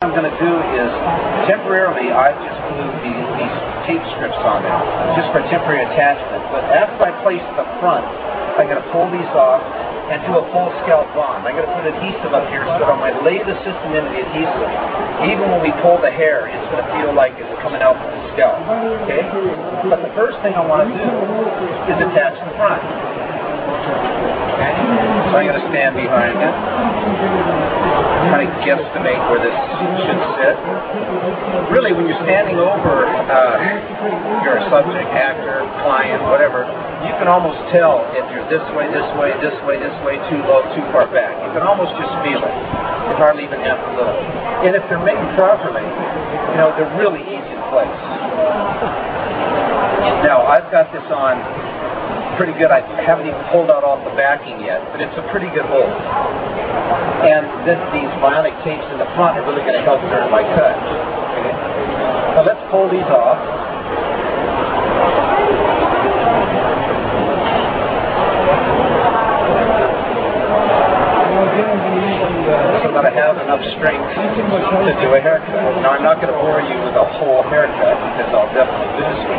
What I'm going to do is, temporarily, I've just glued these tape strips on there, just for temporary attachment. But after I place the front, I'm going to pull these off and do a full scalp bond. I'm going to put adhesive up here so that when I lay the system into the adhesive, even when we pull the hair, it's going to feel like it's coming out from the scalp. Okay? But the first thing I want to do is attach the front. Okay? So I'm going to stand behind it, kind of guesstimate where this should sit. Really, when you're standing over your subject, actor, client, whatever, you can almost tell if you're this way, this way, this way, this way, too low, too far back. You can almost just feel it. You hardly even have to look. And if they're made properly, you know, they're really easy to place. Now, I've got this on pretty good. I haven't even pulled out all the backing yet, but it's a pretty good hold. And these bionic tapes in the front are really going to help during my cut. Okay? Now let's pull these off. So that I have enough strength to do a haircut. Now I'm not going to bore you with a whole haircut because I'll definitely lose you,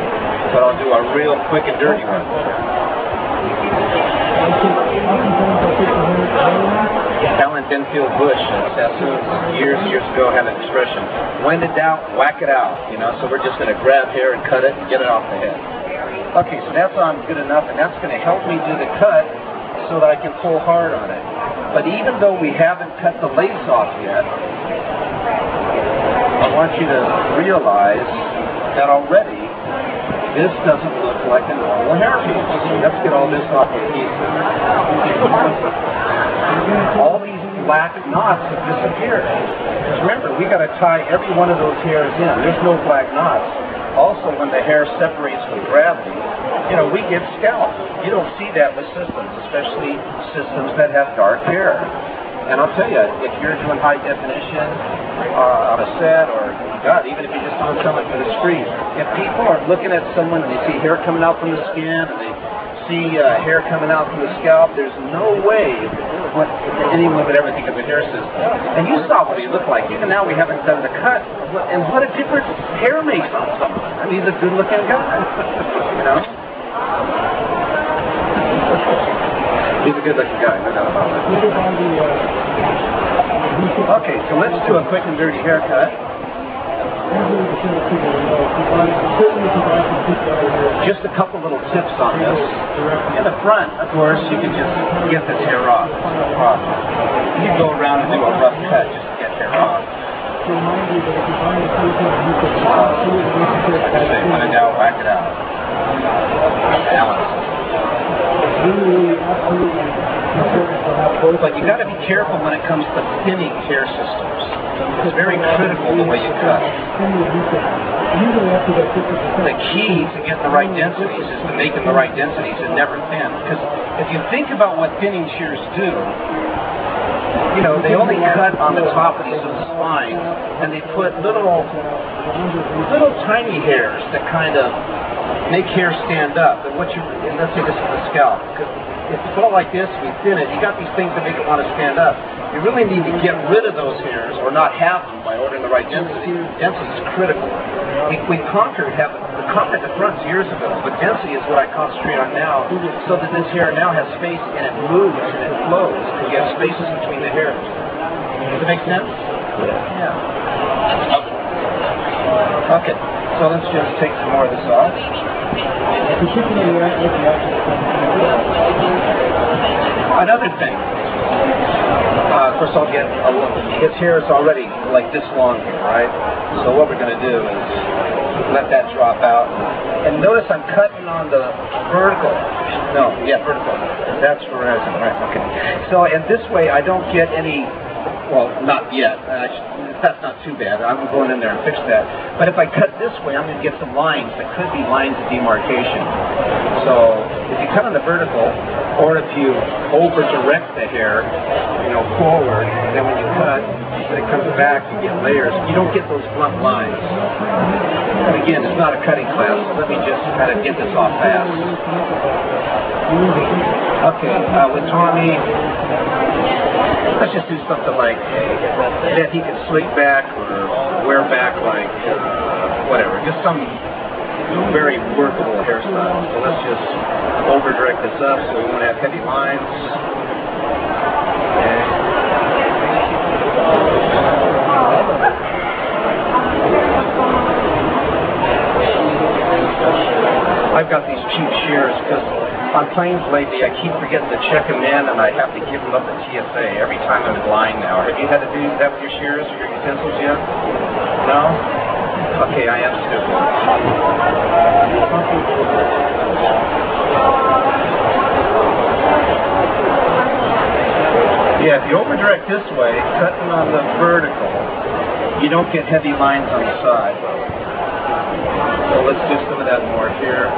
but I'll do a real quick and dirty one. Alan Denfield Bush, years ago, had an expression, when in doubt, whack it out, you know, so we're just going to grab hair and cut it and get it off the head. Okay, so that's on good enough, and that's going to help me do the cut so that I can pull hard on it. But even though we haven't cut the lace off yet, I want you to realize that already this doesn't look like a normal hairpiece. Let's get all this off the piece. All these black knots have disappeared. Because remember, we got to tie every one of those hairs in. There's no black knots. Also, when the hair separates with gravity, you know, we get scalps. You don't see that with systems, especially systems that have dark hair. And I'll tell you, if you're doing high definition on a set, or God, even if you're just doing something for the street, if people are looking at someone and they see hair coming out from the skin, and they see hair coming out from the scalp, there's no way anyone would ever think of a hair system. And you saw what he looked like. Even now we haven't done the cut, and what a difference hair makes on someone. I mean, he's a good-looking guy, you know? He's a good-looking guy, no doubt about it. Okay, so let's do a quick and dirty haircut. Just a couple little tips on this. In the front, of course, you can just get this hair off. No problem. You can go around and do a rough cut just to get hair off. Like I say, when in doubt, whack it out. Balance. But you got to be careful when it comes to thinning hair systems. It's very critical the way you cut. The key to getting the right densities is to make them the right densities and never thin. Because if you think about what thinning shears do, you know, they only cut on the top of these little spines, and they put little tiny hairs that kind of make hair stand up. And let's say this is the scalp. Because if it's all like this, we thin it, you got these things that make it want to stand up. You really need to get rid of those hairs, or not have them, by ordering the right density. Density is critical. We conquered the fronts years ago, but density is what I concentrate on now, so that this hair now has space, and it moves, and it flows, and you have spaces between the hairs. Does it make sense? Yeah. Okay, so let's just take some more of this off. Another thing. Of course, I'll get his hair is already like this long here, right? So what we're going to do is let that drop out. And notice I'm cutting on the vertical. No, yeah, vertical. That's resin, right? Okay. So, and this way I don't get any, well, not yet. That's not too bad. I'm going in there and fix that. But if I cut this way, I'm going to get some lines that could be lines of demarcation. So if you cut on the vertical, or if you over-direct the hair, you know, forward, and then when you cut, when it comes back, you get layers. You don't get those blunt lines. And again, it's not a cutting class. Let me just kind of get this off fast. Okay, with Tommy. Let's just do something like that he can slick back or wear back like whatever. Just some very workable hairstyle. So let's just over direct this up so we won't have heavy lines. I've got these cheap shears because on planes lately I keep forgetting to check them in and I have to give them up at TSA every time I'm in line now. Have you had to do that with your shears or your utensils yet? No? Okay, I am stupid. Yeah, if you over direct this way, cutting on the vertical, you don't get heavy lines on the side. So let's do some of that more here.